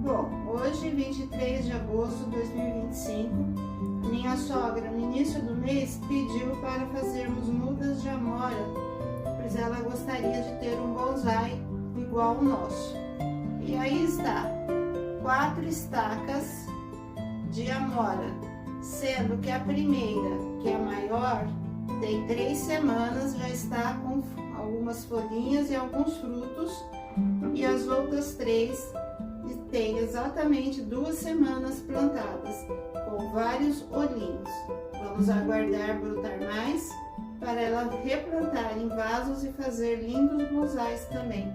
Bom, hoje, 23 de agosto de 2025, minha sogra, no início do mês, pediu para fazermos mudas de amora, pois ela gostaria de ter um bonsai igual ao nosso. E aí está, 4 estacas de amora, sendo que a primeira, que é a maior, tem 3 semanas, já está com algumas folhinhas e alguns frutos, e as outras 3 tem exatamente 2 semanas plantadas, com vários olhinhos. Vamos aguardar brotar mais para ela replantar em vasos e fazer lindos bonsais também.